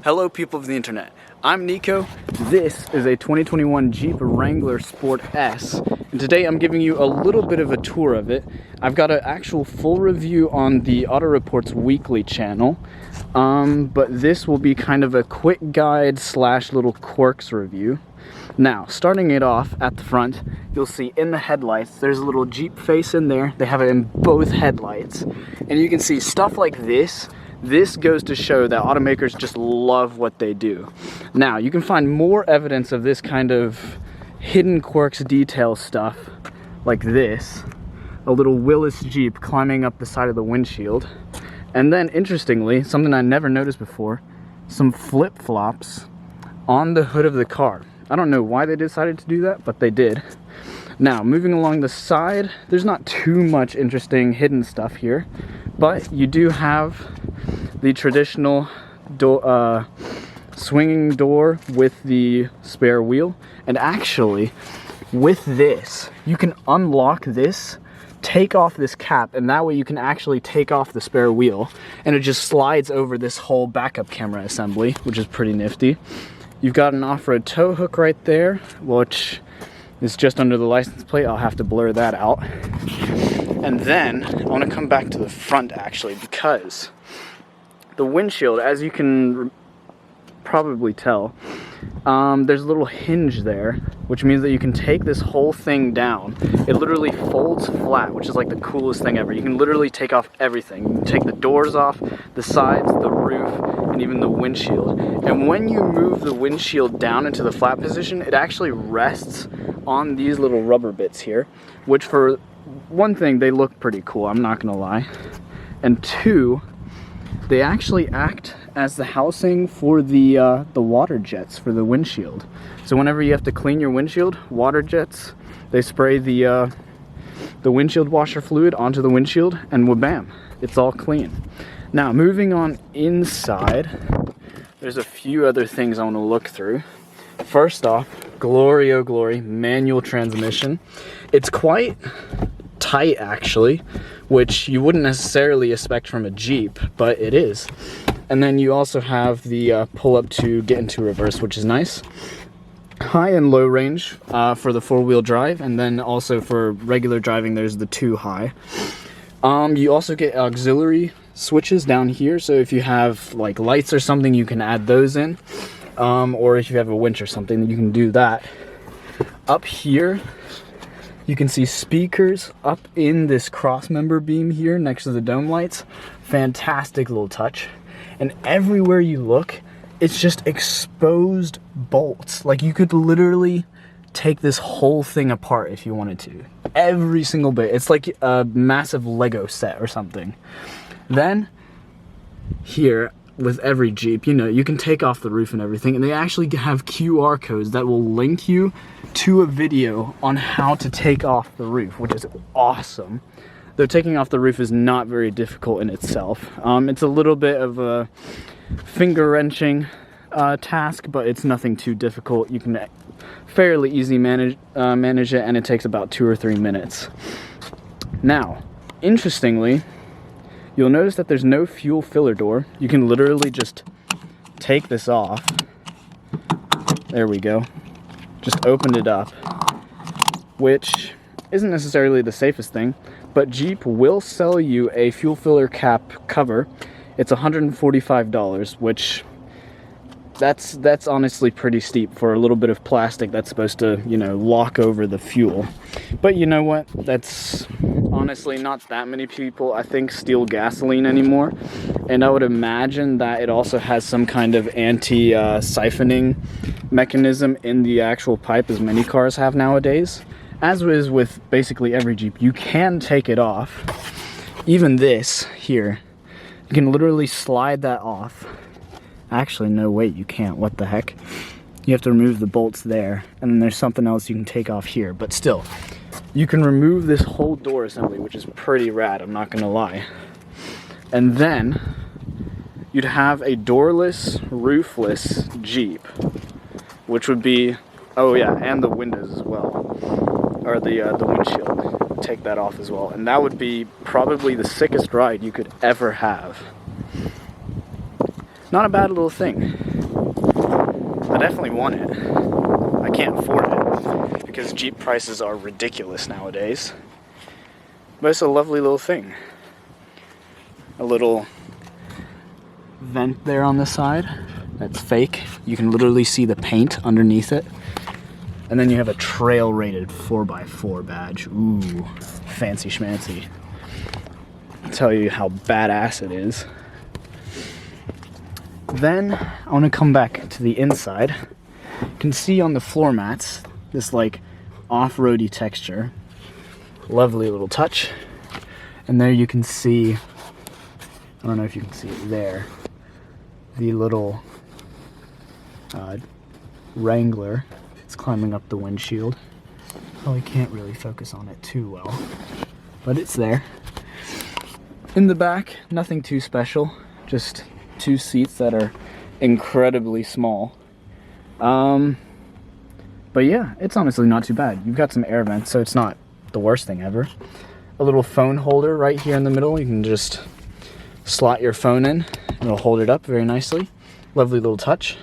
Hello people of the internet, I'm Nico. This is a 2021 Jeep Wrangler Sport S, and today I'm giving you a little bit of a tour of it. I've got an actual full review on the Auto Reports Weekly channel, but this will be kind of a quick guide slash little quirks review. Now, starting it off at the front, you'll see in the headlights, there's a little Jeep face in there. They have it in both headlights, and you can see stuff like this. This goes to show that automakers just love what they do. Now, you can find more evidence of this kind of hidden quirks detail stuff like this. A little Willis Jeep climbing up the side of the windshield. And then, interestingly, something I never noticed before, some flip-flops on the hood of the car. I don't know why they decided to do that, but they did. Now, moving along the side, there's not too much interesting hidden stuff here, but you do have the traditional swinging door with the spare wheel. And actually, with this, you can unlock this, take off this cap, and that way you can actually take off the spare wheel, and it just slides over this whole backup camera assembly, which is pretty nifty. You've got an off-road tow hook right there, which is just under the license plate. I'll have to blur that out. And then I want to come back to the front actually, because the windshield, as you can probably tell, there's a little hinge there, which means that you can take this whole thing down. It literally folds flat, which is like the coolest thing ever. You can literally take off everything. You can take the doors off, the sides, the roof, and even the windshield. And when you move the windshield down into the flat position, it actually rests on these little rubber bits here, which for one thing, they look pretty cool, I'm not gonna lie. And two, they actually act as the housing for the water jets for the windshield. So whenever you have to clean your windshield, water jets, they spray the windshield washer fluid onto the windshield, and wha-bam, it's all clean. Now, moving on inside, there's a few other things I want to look through. First off, glory oh glory, manual transmission. It's quite tight actually, which you wouldn't necessarily expect from a Jeep, but it is. And then you also have the pull up to get into reverse, which is nice. High and low range for the four-wheel drive, and then also for regular driving there's the 2 high. You also get auxiliary switches down here, so if you have like lights or something, you can add those in, or if you have a winch or something, you can do that. Up here you can see speakers up in this cross member beam here next to the dome lights. Fantastic little touch. And everywhere you look, it's just exposed bolts. Like, you could literally take this whole thing apart if you wanted to. Every single bit. It's like a massive Lego set or something. Then, here, with every Jeep, you know, you can take off the roof and everything, and they actually have QR codes that will link you to a video on how to take off the roof, which is awesome. Though taking off the roof is not very difficult in itself. It's a little bit of a finger-wrenching task, but it's nothing too difficult. You can fairly easily manage it, and it takes about 2 or 3 minutes. Now, interestingly, you'll notice that there's no fuel filler door. You can literally just take this off. There we go. Just open it up, which isn't necessarily the safest thing, but Jeep will sell you a fuel filler cap cover. It's $145, which that's honestly pretty steep for a little bit of plastic that's supposed to, you know, lock over the fuel. But you know what? That's honestly not that many people, I think, steal gasoline anymore. And I would imagine that it also has some kind of anti-siphoning mechanism in the actual pipe, as many cars have nowadays. As is with basically every Jeep, you can take it off. Even this here, you can literally slide that off. Actually, no, wait, you can't. What the heck? You have to remove the bolts there, and then there's something else you can take off here. But still, you can remove this whole door assembly, which is pretty rad, I'm not gonna lie. And then you'd have a doorless, roofless Jeep, which would be, oh yeah, and the windows as well, or the windshield. Take that off as well, and that would be probably the sickest ride you could ever have. Not a bad little thing. I definitely want it. I can't afford it because Jeep prices are ridiculous nowadays. But it's a lovely little thing. A little vent there on the side that's fake. You can literally see the paint underneath it. And then you have a trail rated 4x4 badge. Ooh, fancy schmancy. I'll tell you how badass it is. Then I want to come back to the inside. You can see on the floor mats this like off-roady texture. Lovely little touch. And there you can see, I don't know if you can see it there, the little Wrangler. It's climbing up the windshield. Probably can't really focus on it too well, but it's there. In the back, nothing too special, just two seats that are incredibly small. But yeah, it's honestly not too bad. You've got some air vents, so it's not the worst thing ever. A little phone holder right here in the middle. You can just slot your phone in and it'll hold it up very nicely. Lovely little touch.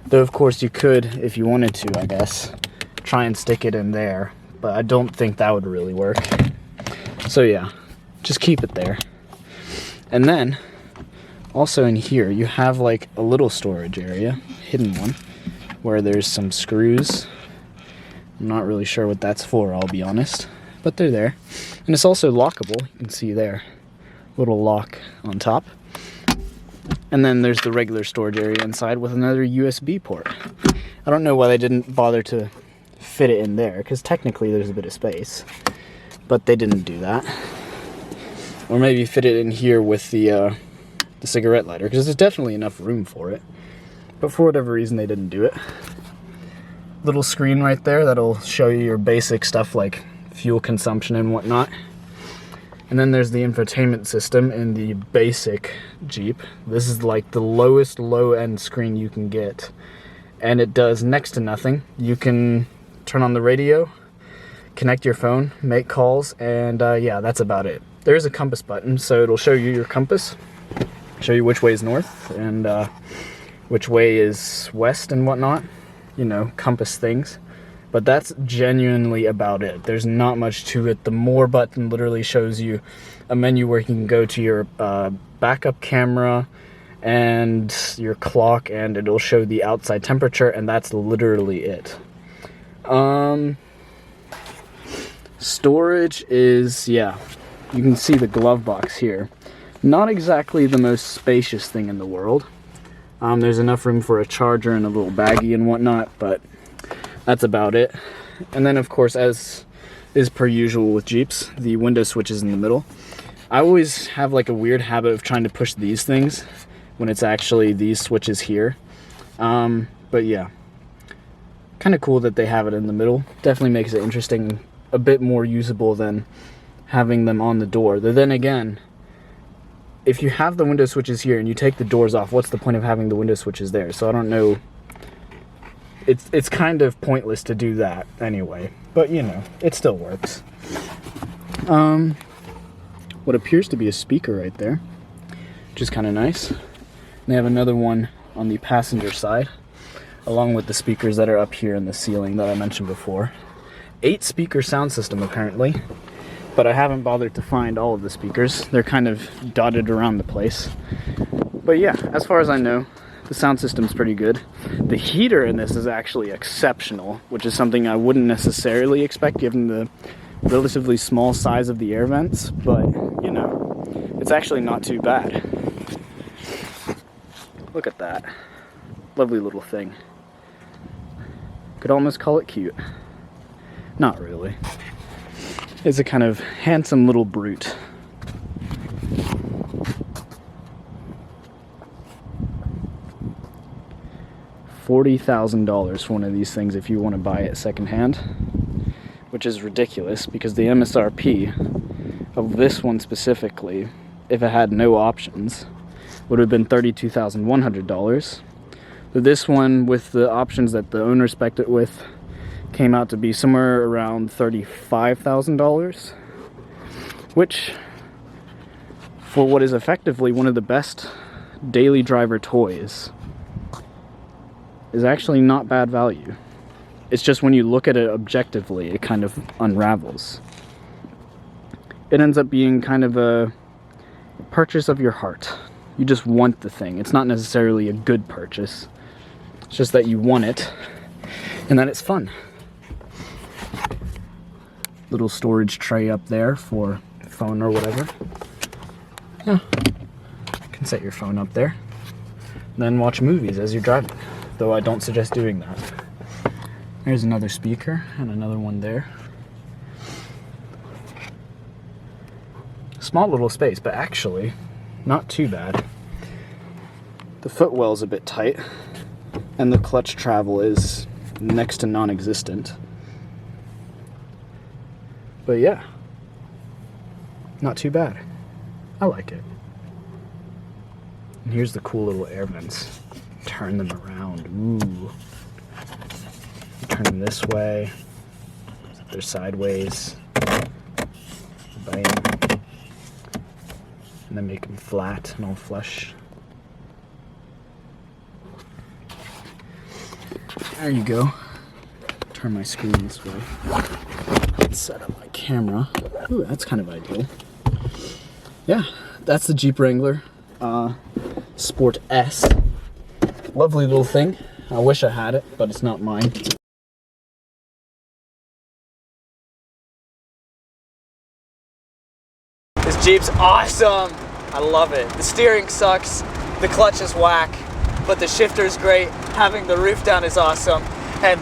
Though of course you could, if you wanted to, I guess, try and stick it in there, but I don't think that would really work. So yeah, just keep it there. And then also in here you have like a little storage area, hidden one, where there's some screws. I'm not really sure what that's for, I'll be honest, but they're there. And it's also lockable. You can see there, little lock on top. And then there's the regular storage area inside with another USB port. I don't know why they didn't bother to fit it in there, because technically there's a bit of space, but they didn't do that. Or maybe fit it in here with the cigarette lighter, because there's definitely enough room for it. But for whatever reason, they didn't do it. Little screen right there that'll show you your basic stuff like fuel consumption and whatnot. And then there's the infotainment system in the basic Jeep. This is like the lowest low-end screen you can get. And it does next to nothing. You can turn on the radio, connect your phone, make calls, and yeah, that's about it. There's a compass button, so it'll show you your compass, show you which way is north and which way is west and whatnot. You know, compass things. But that's genuinely about it. There's not much to it. The more button literally shows you a menu where you can go to your backup camera and your clock, and it'll show the outside temperature, and that's literally it. Storage is, yeah, you can see the glove box here. Not exactly the most spacious thing in the world. There's enough room for a charger and a little baggie and whatnot, but that's about it. And then of course, as is per usual with Jeeps, the window switch is in the middle. I always have like a weird habit of trying to push these things when it's actually these switches here. But yeah, kind of cool that they have it in the middle. Definitely makes it interesting, a bit more usable than having them on the door. Though then again, if you have the window switches here and you take the doors off, what's the point of having the window switches there? So I don't know. It's kind of pointless to do that anyway, but you know, it still works. What appears to be a speaker right there, which is kind of nice. They have another one on the passenger side, along with the speakers that are up here in the ceiling that I mentioned before. 8-speaker sound system apparently, but I haven't bothered to find all of the speakers. They're kind of dotted around the place. But yeah, as far as I know, the sound system's pretty good. The heater in this is actually exceptional, which is something I wouldn't necessarily expect given the relatively small size of the air vents, but you know, it's actually not too bad. Look at that. Lovely little thing. Could almost call it cute. Not really. It's a kind of handsome little brute. $40,000 for one of these things if you want to buy it secondhand, which is ridiculous because the MSRP of this one specifically, if it had no options, would have been $32,100. But this one, with the options that the owner spec'd it with, came out to be somewhere around $35,000, which, for what is effectively one of the best daily driver toys, is actually not bad value. It's just when you look at it objectively, it kind of unravels. It ends up being kind of a purchase of your heart. You just want the thing. It's not necessarily a good purchase. It's just that you want it and that it's fun. Little storage tray up there for phone or whatever. Yeah, you can set your phone up there. Then watch movies as you're driving, though I don't suggest doing that. There's another speaker and another one there. Small little space, but actually not too bad. The footwell's a bit tight, and the clutch travel is next to non-existent. But yeah, not too bad. I like it. And here's the cool little air vents. Turn them around. Ooh. Turn them this way. They're sideways. Bam. And then make them flat and all flush. There you go. Turn my screen this way. Set up my camera. Ooh, that's kind of ideal. Yeah, that's the Jeep Wrangler Sport S. Lovely little thing. I wish I had it, but it's not mine. This Jeep's awesome. I love it. The steering sucks, the clutch is whack, but the shifter's great. Having the roof down is awesome, and